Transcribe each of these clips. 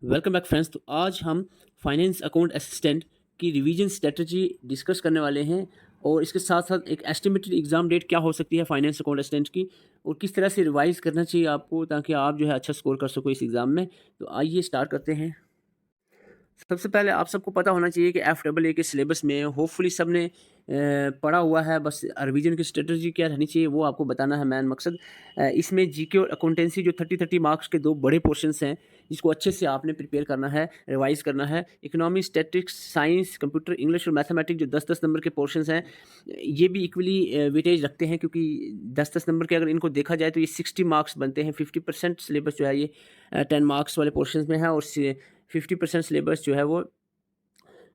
Welcome back friends. तो आज हम फाइनेंस अकाउंट असिस्टेंट की रिवीजन स्ट्रेटजी डिस्कस करने वाले हैं और इसके साथ साथ एक एस्टिमेटेड एग्जाम डेट क्या हो सकती है फाइनेंस अकाउंट असिस्टेंट की और किस तरह से रिवाइज करना चाहिए आपको ताकि आप जो है अच्छा स्कोर कर सको इस एग्ज़ाम में। तो आइए स्टार्ट करते हैं। सबसे पहले आप सबको पता होना चाहिए कि एफ डबल ए के सिलेबस में होपफुली सब ने पढ़ा हुआ है। बस रिवीजन की स्ट्रेटजी क्या रहनी चाहिए वो आपको बताना है मैन मकसद। इसमें जीके और अकाउंटेंसी जो 30-30 मार्क्स के दो बड़े पोर्शंस हैं जिसको अच्छे से आपने प्रिपेयर करना है, रिवाइज करना है। Economy, statistics, science, computer, English और मैथमेटिक्स जो 10-10 नंबर के पोर्शंस हैं, ये भी इक्वली वेटेज रखते हैं क्योंकि 10-10 नंबर के अगर इनको देखा जाए तो ये 60 मार्क्स बनते हैं। 50% सिलेबस जो है ये 10 मार्क्स वाले पोर्शंस में है और 50% सिलेबस जो है वो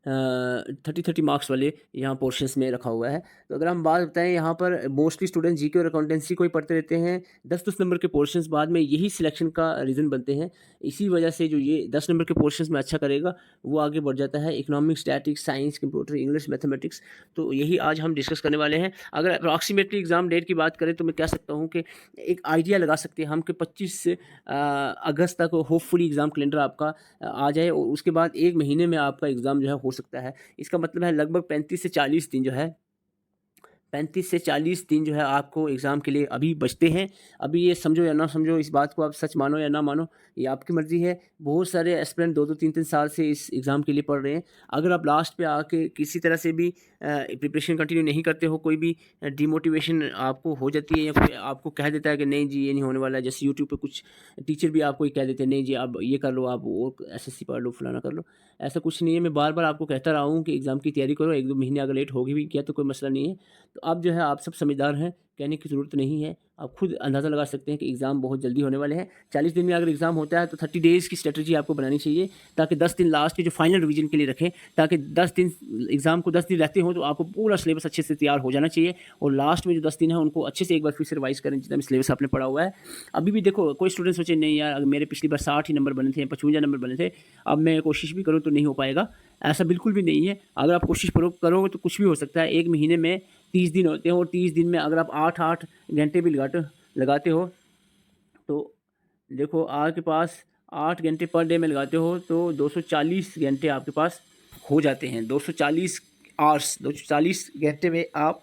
30-30 मार्क्स वाले यहाँ पोर्शंस में रखा हुआ है। तो अगर हम बात बताएँ यहाँ पर मोस्टली स्टूडेंट जीके और अकाउंटेंसी को ही पढ़ते रहते हैं। 10-10 नंबर के पोर्शंस बाद में यही सिलेक्शन का रीज़न बनते हैं। इसी वजह से जो ये 10 नंबर के पोर्शंस में अच्छा करेगा वो आगे बढ़ जाता है। Economics, statics, science, computer, English, mathematics, तो यही आज हम डिस्कस करने वाले हैं। अगर अप्रॉक्सीमेटली एग्ज़ाम डेट की बात करें तो मैं कह सकता हूँ कि एक आइडिया लगा सकते हैं हम कि 25 अगस्त तक होपफुली एग्ज़ाम कैलेंडर आपका आ जाए और उसके बाद 1 महीने में आपका एग्ज़ाम जो है हो सकता है। इसका मतलब है लगभग 35 से 40 दिन जो है 35 से 40 दिन जो है आपको एग्ज़ाम के लिए अभी बचते हैं। अभी ये समझो या ना समझो, इस बात को आप सच मानो या ना मानो, ये आपकी मर्ज़ी है। बहुत सारे एस्पिरेंट 2-2 3-3 साल से इस एग्ज़ाम के लिए पढ़ रहे हैं। अगर आप लास्ट पे आके किसी तरह से भी प्रिपरेशन कंटिन्यू नहीं करते हो, कोई भी डिमोटिवेशन आपको हो जाती है या कोई आपको कह देता है कि नहीं जी ये नहीं होने वाला है, जैसे यूट्यूब पे कुछ टीचर भी आपको ये कह देते हैं, नहीं जी आप ये कर लो, आप वो एसएससी पढ़ लो, फलाना कर लो। ऐसा कुछ नहीं है। मैं बार-बार आपको कहता रहा हूँ कि एग्ज़ाम की तैयारी करो, 1-2 महीने अगर लेट हो भी गया तो कोई मसला नहीं है। तो अब जो है आप सब समझदार हैं, कहने की ज़रूरत नहीं है। आप खुद अंदाज़ा लगा सकते हैं कि एग्ज़ाम बहुत जल्दी होने वाले हैं। 40 दिन में अगर एग्ज़ाम होता है तो 30 डेज़ की स्ट्रैटेजी आपको बनानी चाहिए ताकि 10 दिन लास्ट के जो फाइनल रिवीजन के लिए रखें, ताकि 10 दिन एग्ज़ाम को 10 दिन रहते हों तो आपको पूरा सिलेबस अच्छे से तैयार हो जाना चाहिए और लास्ट में जो 10 दिन है उनको अच्छे से एक बार फिर से रिवाइज़ करें जितना भी सिलेबस आपने पढ़ा हुआ है। अभी भी देखो कोई स्टूडेंट सोचे नहीं यार अगर मेरे पिछली बार 60 ही नंबर बने थे, 55 नंबर बने थे, अब मैं कोशिश भी करूँ तो नहीं हो पाएगा। ऐसा बिल्कुल भी नहीं है। अगर आप कोशिश करोगे तो कुछ भी हो सकता है। 1 महीने में 30 दिन होते हैं और 30 दिन में अगर आप 8-8 घंटे भी लगाते हो तो देखो आपके पास 8 घंटे पर डे में लगाते हो तो 240 घंटे आपके पास हो जाते हैं। 240 आवर्स, 240 घंटे में आप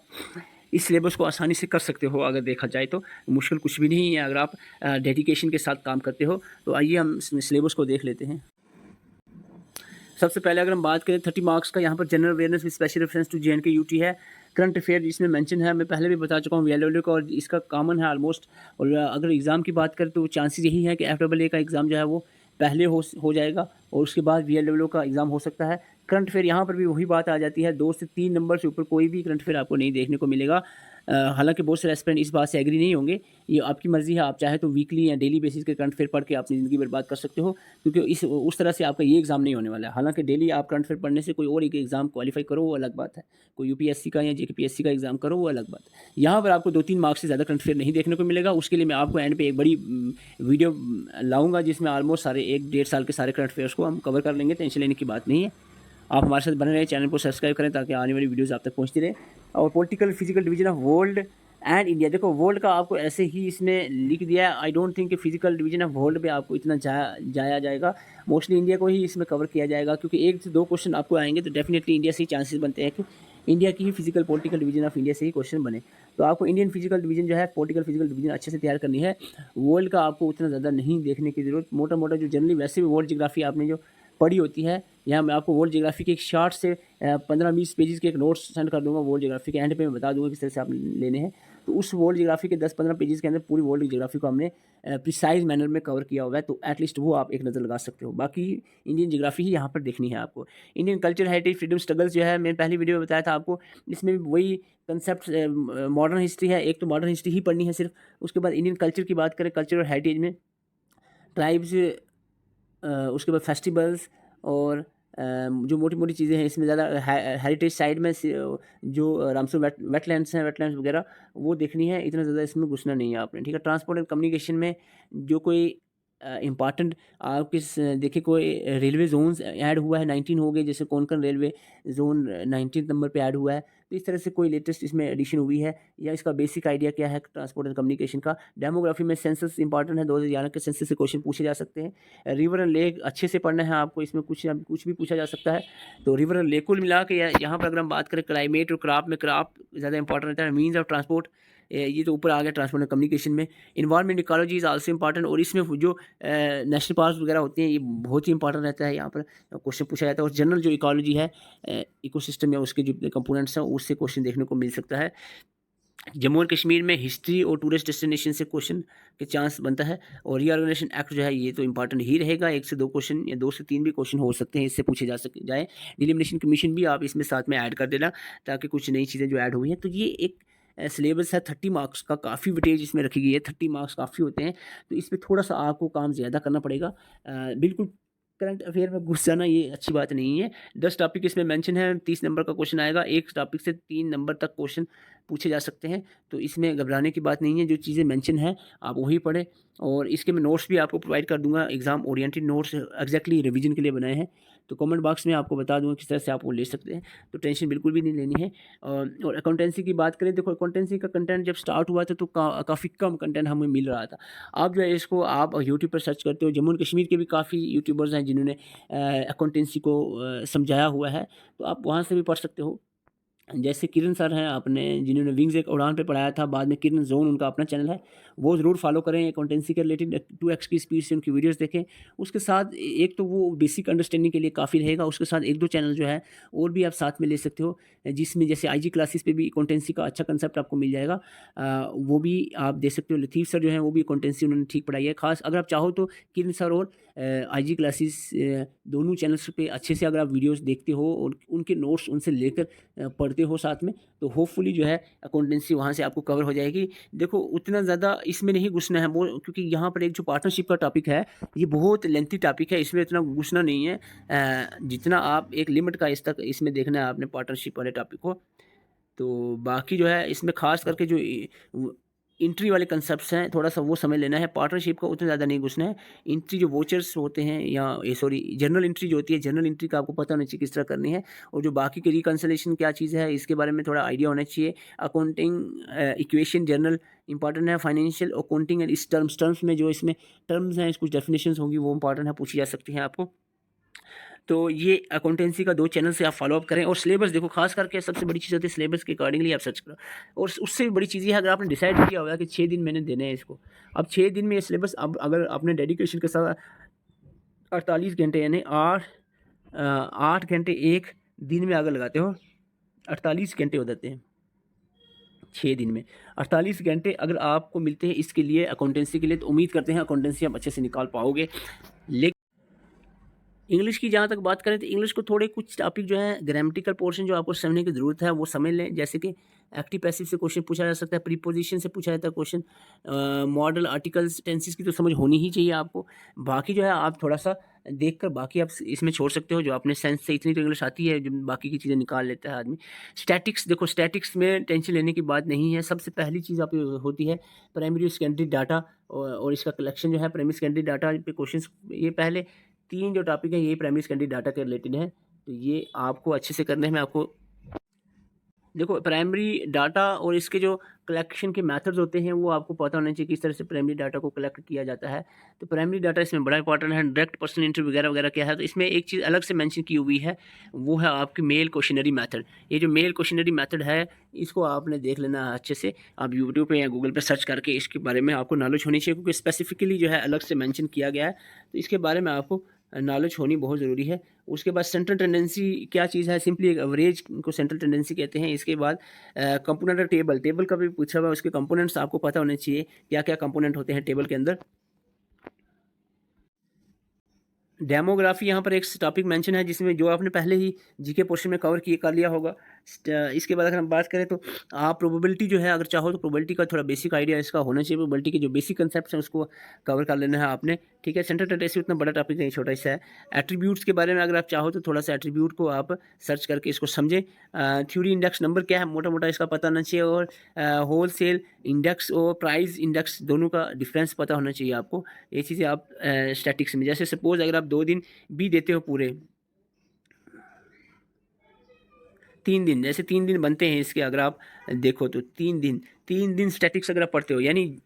इस सिलेबस को आसानी से कर सकते हो अगर देखा जाए तो। मुश्किल कुछ भी नहीं है अगर आप डेडिकेशन के साथ काम करते हो। तो आइए हम सिलेबस को देख लेते हैं। सबसे पहले अगर हम बात करें 30 मार्क्स का, यहाँ पर general awareness with special reference to J and K UT है। करंट अफेयर इसमें मेंशन है, मैं पहले भी बता चुका हूँ वीएलडब्ल्यू का, और इसका कॉमन है ऑलमोस्ट। और अगर एग्ज़ाम की बात करें तो चांसेस यही है कि एफडब्ल्यूए का एग्ज़ाम जो है वो पहले हो जाएगा और उसके बाद वीएलडब्ल्यू का एग्ज़ाम हो सकता है। करंट अफेयर यहाँ पर भी वही बात आ जाती है, 2 से 3 नंबर से ऊपर कोई भी करंट अफेयर आपको नहीं देखने को मिलेगा। हालांकि बहुत सारे एस्पिरेंट इस बात से एग्री नहीं होंगे। ये आपकी मर्ज़ी है, आप चाहे तो वीकली या डेली बेसिस के करंट अफेयर पढ़ के अपनी ज़िंदगी बर्बाद कर सकते हो, क्योंकि इस उस तरह से आपका ये एग्ज़ाम नहीं होने वाला है। हालाँकि डेली आप करंट अफेयर पढ़ने से कोई और एक एग्ज़ाम क्वालीफाई करो वो अलग बात है। कोई यूपीएससी का या जेपीएससी का एग्ज़ाम करो वो अलग बात है। यहाँ पर आपको 2-3 मार्क्स से ज़्यादा करंट अफेयर नहीं देखने को मिलेगा। उसके लिए मैं आपको एंड पे एक बड़ी वीडियो लाऊँगा जिसमें ऑलमोस्ट सारे 1 डेढ़ साल के सारे करंट अफेयर्स को हम कवर कर लेंगे, टेंशन लेने की बात नहीं है। आप हमारे साथ बने रहें, चैनल को सब्सक्राइब करें ताकि आने वाली वीडियोज़ आप तक पहुँचती रहे। और political physical division of world and India, देखो वर्ल्ड का आपको ऐसे ही इसमें लिख दिया है। आई डोंट थिंक कि फिजिकल डिवीजन ऑफ वर्ल्ड पे आपको इतना जाया जाएगा। मोस्टली इंडिया को ही इसमें कवर किया जाएगा क्योंकि 1 से 2 क्वेश्चन आपको आएंगे तो डेफिनेटली इंडिया से ही चांसेस बनते हैं कि इंडिया की ही physical political division of India से ही क्वेश्चन बने। तो आपको इंडियन फिजिकल डिवीजन जो है, पॉलिटिकल फिजिकल डिवीजन अच्छे से तैयार करनी है। वर्ल्ड का आपको उतना ज़्यादा नहीं देखने की ज़रूरत। मोटा मोटा जो जनरली वैसे भी वर्ल्ड जियोग्राफी आपने जो पढ़ी होती है, यहाँ मैं आपको वर्ल्ड जियोग्राफी के एक शार्ट से 15-20 पेजेज़ के एक नोट्स सेंड कर दूँगा। वर्ल्ड जियोग्राफी के एंड पे मैं बता दूँगा किस तरह से आप लेने हैं। तो उस वर्ल्ड जियोग्राफी के 10-15 पेजेज़ के अंदर पूरी वर्ल्ड जियोग्राफी को हमने प्रिसाइज़ मैनर में कवर किया हुआ है, तो एट लीस्ट वो आप एक नज़र लगा सकते हो। बाकी इंडियन जियोग्राफी ही यहाँ पर देखनी है आपको। Indian culture, heritage, freedom struggles जो है, मैंने पहली वीडियो में बताया था आपको, इसमें भी वही कंसेप्ट मॉडर्न हिस्ट्री है। एक तो मॉडर्न हिस्ट्री ही पढ़नी है सिर्फ। उसके बाद इंडियन कल्चर की बात करें, कल्चर और हेरिटेज में ट्राइब्स, उसके बाद फेस्टिवल्स और जो मोटी-मोटी चीज़ें हैं इसमें ज़्यादा हेरिटेज साइड में जो रामसर वेटलैंड्स हैं, वेटलैंड्स वगैरह वो देखनी है। इतना ज़्यादा इसमें घुसना नहीं है आपने, ठीक है। ट्रांसपोर्ट एंड कम्युनिकेशन में जो कोई इम्पॉर्टेंट आपके देखिए कोई रेलवे जोन्स ऐड हुआ है, 19 हो गए, जैसे कोंकण रेलवे जोन 19 नंबर पे ऐड हुआ है। तो इस तरह से कोई लेटेस्ट इसमें एडिशन हुई है, या इसका बेसिक आइडिया क्या है ट्रांसपोर्ट एंड कम्युनिकेशन का। डेमोग्राफी में सेंसस इंपॉर्टेंट है, 2011 के सेंसस से क्वेश्चन पूछे जा सकते हैं। रिवर एंड लेक अच्छे से पढ़ना है आपको, इसमें कुछ भी पूछा जा सकता है। तो रिवर एंड लेक कुल मिला के यहाँ पर अगर हम बात करें क्लाइमेट और क्रॉप में, क्रॉप ज़्यादा इंपॉर्टेंट रहता है। मीन्स ऑफ ट्रांसपोर्ट, ये तो ऊपर आ गया ट्रांसपोर्ट एंड कम्युनिकेशन में। Environment ecology is also important, और इसमें जो नेशनल पार्क वगैरह होते हैं ये बहुत ही इंपॉर्टेंट रहता है, यहाँ पर क्वेश्चन पूछा जाता है। और जनरल जो इकोलॉजी है, इकोसिस्टम या उसके जो कंपोनेंट्स हैं उससे क्वेश्चन देखने को मिल सकता है। जम्मू एंड कश्मीर में हिस्ट्री और टूरिस्ट डेस्टिनेशन से क्वेश्चन के चांस बनता है। और रीऑर्गेनाइजेशन एक्ट जो है ये तो इंपॉर्टेंट ही रहेगा, 1 से 2 क्वेश्चन या 2 से 3 भी क्वेश्चन हो सकते हैं, इससे पूछे जा सके जाए। डिलिमिनेशन कमीशन भी आप इसमें साथ में ऐड कर देना, ताकि कुछ नई चीज़ें जो ऐड हुई हैं। तो ये एक सिलेबस है 30 मार्क्स का, काफ़ी वेटेज इसमें रखी गई है, 30 मार्क्स काफ़ी होते हैं। तो इस पे थोड़ा-सा आपको काम ज़्यादा करना पड़ेगा। बिल्कुल करंट अफेयर में घुस जाना ये अच्छी बात नहीं है। 10 टॉपिक इसमें मेंशन है, 30 नंबर का क्वेश्चन आएगा, एक टॉपिक से 3 नंबर तक क्वेश्चन पूछे जा सकते हैं। तो इसमें घबराने की बात नहीं है, जो चीज़ें मेंशन हैं आप वही पढ़ें। और इसके मैं नोट्स भी आपको प्रोवाइड कर दूँगा, exam oriented notes exactly revision के लिए बनाए हैं। तो कमेंट बॉक्स में आपको बता दूँगा किस तरह से आप वो ले सकते हैं, तो टेंशन बिल्कुल भी नहीं लेनी है। और अकाउंटेंसी की बात करें, देखो अकाउंटेंसी का कंटेंट जब स्टार्ट हुआ था तो काफ़ी कम कंटेंट हमें मिल रहा था। आप जो है इसको आप यूट्यूब पर सर्च करते हो, जम्मू एंड कश्मीर के भी काफ़ी यूट्यूबर्स हैं जिन्होंने अकाउंटेंसी को समझाया हुआ है, तो आप वहाँ से भी पढ़ सकते हो। जैसे किरण सर हैं आपने, जिन्होंने विंग्स एक उड़ान पे पढ़ाया था, बाद में किरण ज़ोन उनका अपना चैनल है, वो ज़रूर फॉलो करें। अकाउंटेंसी के रिलेटेड 2x की स्पीड से उनकी वीडियोस देखें। उसके साथ एक तो वो बेसिक अंडरस्टैंडिंग के लिए काफ़ी रहेगा, उसके साथ 1-2 चैनल जो है और भी आप साथ में ले सकते हो, जिसमें जैसे आईजी क्लासेस पे भी अकाउंटेंसी का अच्छा कंसेप्ट आपको मिल जाएगा। वो भी आप दे सकते हो। लतीफ़ सर जो हैं वो भी अकाउंटेंसी उन्होंने ठीक पढ़ाई है। खास अगर आप चाहो तो किरण सर और आईजी क्लासेस दोनों चैनल्स पे अच्छे से अगर आप वीडियोज़ देखते हो और उनके नोट्स उनसे लेकर पढ़ते हो साथ में, तो होपफुली जो है अकाउंटेंसी वहाँ से आपको कवर हो जाएगी। देखो उतना ज़्यादा इसमें नहीं घुसना है, वो क्योंकि यहाँ पर एक जो पार्टनरशिप का टॉपिक है ये बहुत लेंथी टॉपिक है, इसमें इतना घुसना नहीं है। जितना आप एक लिमिट का इस तक इसमें देखना है आपने पार्टनरशिप वाले टॉपिक को। तो बाकी जो है इसमें ख़ास करके जो एंट्री वाले कंसेप्ट्स हैं, थोड़ा-सा वो समझ लेना है। पार्टनरशिप का उतना ज़्यादा नहीं घुसना है। एंट्री जो वोचर्स होते हैं, या सॉरी जर्नल एंट्री जो होती है, जर्नल एंट्री का आपको पता होना चाहिए किस तरह करनी है। और जो बाकी के रिकंसिलिएशन क्या चीज़ है इसके बारे में थोड़ा आइडिया होना चाहिए। अकाउंटिंग इक्वेशन जर्नल इंपॉर्टेंट है। फाइनेंशियल अकाउंटिंग एंड इस टर्म्स में जो इसमें टर्म्स हैं, कुछ डेफिनेशंस होंगी वो इंपॉर्टेंट है, पूछी जा सकती हैं आपको। तो ये अकाउंटेंसी का 2 चैनल से आप फॉलो अप करें। और सिलेबस देखो, खास करके सबसे बड़ी चीज़ होती है सिलेबस के अकॉर्डिंगली आप सर्च करो। और उससे भी बड़ी चीज़ ये है, अगर आपने डिसाइड किया होगा कि 6 दिन मैंने देने हैं इसको, अब 6 दिन में ये सिलेबस, अब अगर आपने डेडिकेशन के साथ 48 घंटे यानी 8 घंटे एक दिन में अगर लगाते हो, 48 घंटे हो जाते हैं 6 दिन में। 48 घंटे अगर आपको मिलते हैं इसके लिए, अकाउंटेंसी के लिए, तो उम्मीद करते हैं अकाउंटेंसी आप अच्छे से निकाल पाओगे। लेकिन इंग्लिश की जहाँ तक बात करें तो इंग्लिश को थोड़े कुछ टॉपिक जो है, ग्रामेटिकल पोर्शन जो आपको समझने की ज़रूरत है वो समझ लें। जैसे कि एक्टिव पैसिव से क्वेश्चन पूछा जा सकता है, प्रीपोजिशन से पूछा जाता है क्वेश्चन, मॉडल आर्टिकल्स टेंसेस की तो समझ होनी ही चाहिए आपको। बाकी जो है आप थोड़ा सा देखकर बाकी आप इसमें छोड़ सकते हो, जो अपने सेंस से इतनी तो इंग्लिश आती है जो बाकी की चीज़ें निकाल लेता है आदमी। स्टैटिक्स देखो, स्टैटिक्स में टेंशन लेने की बात नहीं है। सबसे पहली चीज़ आप होती है प्राइमरी और सेकेंडरी डाटा, और इसका कलेक्शन जो है प्राइमरी सेकेंडरी डाटा पे क्वेश्चन। ये पहले 3 जो टॉपिक है ये प्राइमरी सेकेंडरी डाटा के रिलेटेड है, तो ये आपको अच्छे से करने में आपको देखो प्राइमरी डाटा और इसके जो कलेक्शन के मेथड्स होते हैं वो आपको पता होना चाहिए किस तरह से प्राइमरी डाटा को कलेक्ट किया जाता है। तो प्राइमरी डाटा इसमें बड़ा इंपॉर्टेंट है। डायरेक्ट पर्सनल इंटरव्यू वगैरह वगैरह क्या है, तो इसमें एक चीज़ अलग से मेंशन की हुई है, वो है आपकी मेल क्वेश्चनरी मेथड। ये जो मेल क्वेश्चनरी मेथड है इसको आपने देख लेना है अच्छे से। आप यूट्यूब पे या गूगल पे सर्च करके इसके बारे में आपको नॉलेज होनी चाहिए, क्योंकि स्पेसिफिकली जो है अलग से मेंशन किया गया है, तो इसके बारे में आपको नॉलेज होनी बहुत ज़रूरी है। उसके बाद सेंट्रल टेंडेंसी क्या चीज़ है, सिंपली एक एवरेज को सेंट्रल टेंडेंसी कहते हैं। इसके बाद कंपोनेंट टेबल का भी पूछा हुआ है, उसके कंपोनेंट्स आपको पता होने चाहिए, क्या क्या कंपोनेंट होते हैं टेबल के अंदर। डेमोग्राफी यहाँ पर एक टॉपिक मेंशन है जिसमें जो आपने पहले ही जीके पोर्शन में कवर किए कर लिया होगा। इसके बाद अगर हम बात करें तो आप प्रोबेबिलिटी जो है, अगर चाहो तो प्रोबेबिलिटी का थोड़ा बेसिक आइडिया इसका होना चाहिए। प्रोबेबिलिटी के जो बेसिक कंसेप्ट हैं उसको कवर कर लेना है आपने, ठीक है। सेंट्रल टेंडेंसी उतना बड़ा टॉपिक नहीं, छोटा सा है। एट्रीब्यूट्स के बारे में अगर आप चाहो तो थोड़ा सा एट्रीब्यूट को आप सर्च करके इसको समझें। थ्योरी इंडेक्स नंबर क्या है मोटा मोटा इसका पता होना चाहिए, और होल सेल इंडेक्स और प्राइस इंडेक्स दोनों का डिफरेंस पता होना चाहिए आपको। ये चीज़ें आप स्टैटिक्स में, जैसे सपोज अगर आप 2 दिन भी देते हो पूरे 3 दिन, जैसे 3 दिन बनते हैं इसके, अगर आप देखो तो 3 दिन स्टैटिक्स अगर आप पढ़ते हो, यानी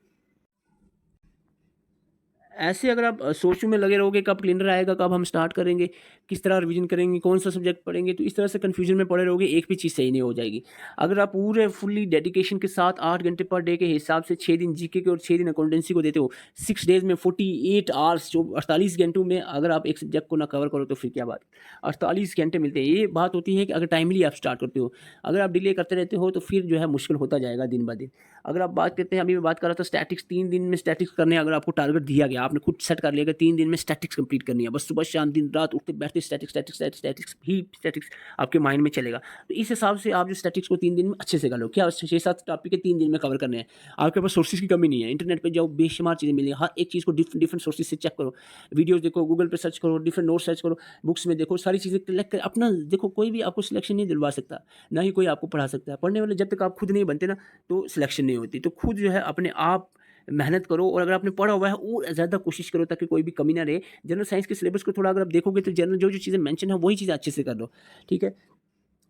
ऐसे अगर आप सोच में लगे रहोगे कब कैलेंडर आएगा, कब हम स्टार्ट करेंगे, किस तरह रिवीजन करेंगे, कौन सा सब्जेक्ट पढ़ेंगे, तो इस तरह से कन्फ्यूजन में पड़े रहोगे, एक भी चीज़ सही नहीं हो जाएगी। अगर आप पूरे फुल्ली डेडिकेशन के साथ 8 घंटे पर डे के हिसाब से 6 दिन जीके के और 6 दिन अकाउंटेंसी को देते हो, 6 डेज़ में 48 आवर्स, जो 48 घंटों में अगर आप एक सब्जेक्ट को ना कवर करो तो फिर क्या बात। 48 घंटे मिलते हैं। ये बात होती है कि अगर टाइमली आप स्टार्ट करते हो, अगर आप डिले करते रहते हो तो फिर जो है मुश्किल होता जाएगा दिन ब दिन। अगर आप बात करते हैं, अभी मैं बात कर रहा था स्टैटिक्स, 3 दिन में स्टैटिक्स करने, अगर आपको टारगेट दिया गया, आपने खुद सेट कर लिया कि 3 दिन में स्टैटिक्स कंप्लीट करनी है, बस सुबह शाम दिन रात उठते बैठते स्टैटिक्स स्टैटिक्स स्टैटिक्स स्टैटिक्स ही स्टैटिक्स आपके माइंड में चलेगा। तो इस हिसाब से आप जो स्टैटिक्स को 3 दिन में अच्छे से कर लो। क्या 6-7 टॉपिक के 3 दिन में कवर करने हैं। आपके पास सोर्सेज की कमी नहीं है, इंटरनेट पे जाओ, बेशुमार चीज़ें मिलेंगी, हर एक चीज़ को डिफरेंट सोर्सेज से चेक करो, वीडियोज़ देखो, गूगल पे सर्च करो, डिफरेंट नोट्स सर्च करो, बुक्स में देखो, सारी चीज़ें कलेक्ट कर अपना देखो। कोई भी आपको सिलेक्शन नहीं दिलवा सकता, ना ही कोई आपको पढ़ा सकता है। पढ़ने वाले जब तक आप खुद नहीं बनते ना, तो सिलेक्शन नहीं होती। तो खुद जो है अपने आप मेहनत करो, और अगर आपने पढ़ा हुआ है और ज़्यादा कोशिश करो ताकि कोई भी कमी ना रहे। जनरल साइंस के सिलेबस को थोड़ा अगर आप देखोगे तो जनरल जो चीज़ें मेंशन है वही चीज़ें अच्छे से कर लो, ठीक है।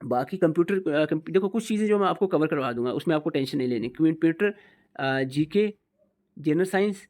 बाकी कंप्यूटर देखो, कुछ चीज़ें जो मैं आपको कवर करवा दूँगा, उसमें आपको टेंशन नहीं लेनी। Computer, GK, general science,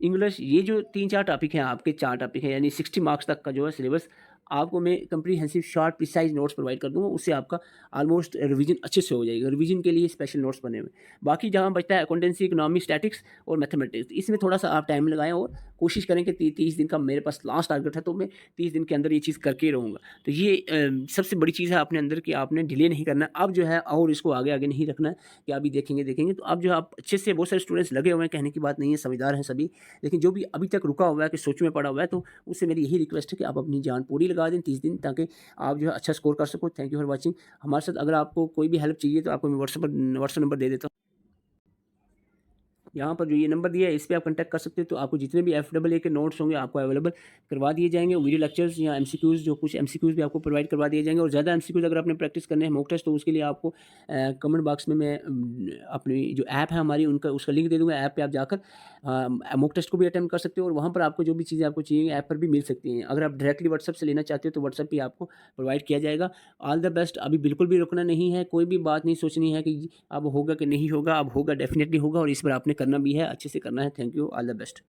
English, ये जो 3-4 टॉपिक हैं आपके, 4 टॉपिक हैं, यानी 60 मार्क्स तक का जो है सिलेबस आपको मैं comprehensive short precise notes provide कर दूँगा। उससे आपका ऑलमोस्ट रिवीजन अच्छे से हो जाएगा। रिवीजन के लिए स्पेशल नोट्स बने हुए हैं। बाकी जहाँ बचता है अकाउंटेंसी, इकोनॉमी, स्टैटिक्स और मैथमेटिक्स, इसमें थोड़ा-सा आप टाइम लगाएँ, और कोशिश करें कि 30 दिन का मेरे पास लास्ट टारगेट है, तो मैं 30 दिन के अंदर ये चीज़ करके ही रहूँगा। तो ये सबसे बड़ी चीज़ है अपने अंदर कि आपने डिले नहीं करना है। अब जो है और इसको आगे-आगे नहीं रखना है कि अभी देखेंगे। तो अब जो है आप अच्छे से, बहुत सारे स्टूडेंट्स लगे हुए हैं, कहने की बात नहीं है, समझदार हैं सभी। लेकिन जो भी अभी तक रुका हुआ है कि सोच में पड़ा हुआ है, तो उससे मेरी यही रिक्वेस्ट है कि आप अपनी जान पूरी लगा दें 30 दिन, ताकि आप जो है अच्छा स्कोर कर सको। Thank you for watching. हमारे साथ अगर आपको कोई भी हेल्प चाहिए तो आपको मैं व्हाट्सएप नंबर दे देता हूँ। यहाँ पर जो ये नंबर दिया है, इस पे आप कॉन्टैक्ट कर सकते हो। तो आपको जितने भी एफडबलए के नोट्स होंगे आपको अवेलेबल करवा दिए जाएँगे। वीडियो लेक्चर्स या एमसीक्यूज़, जो कुछ एमसीक्यूज़ भी आपको प्रोवाइड करवा दिए जाएँगे। और ज़्यादा एमसीक्यूज़ अगर आपने प्रैक्टिस करने हैं, मॉक टेस्ट, तो उसके लिए आपको कमेंट बॉक्स में मैं अपनी जो ऐप है हमारी, उनका उसका लिंक दे दूँगा। ऐप पे आप जाकर मॉक टेस्ट को भी अटेम्प्ट कर सकते हो, और वहाँ पर आपको जो भी चीज़ें आपको चाहिए ऐप पर भी मिल सकती हैं। अगर आप डायरेक्टली व्हाट्सएप से लेना चाहते हो तो व्हाट्सएप पे आपको प्रोवाइड किया जाएगा। All the best. अभी बिल्कुल भी रुकना नहीं है, कोई भी बात नहीं सोचनी है कि अब होगा कि नहीं होगा, अब होगा, डेफ़िनिटली होगा, और इस बार आपने करना भी है, अच्छे से करना है। Thank you, all the best.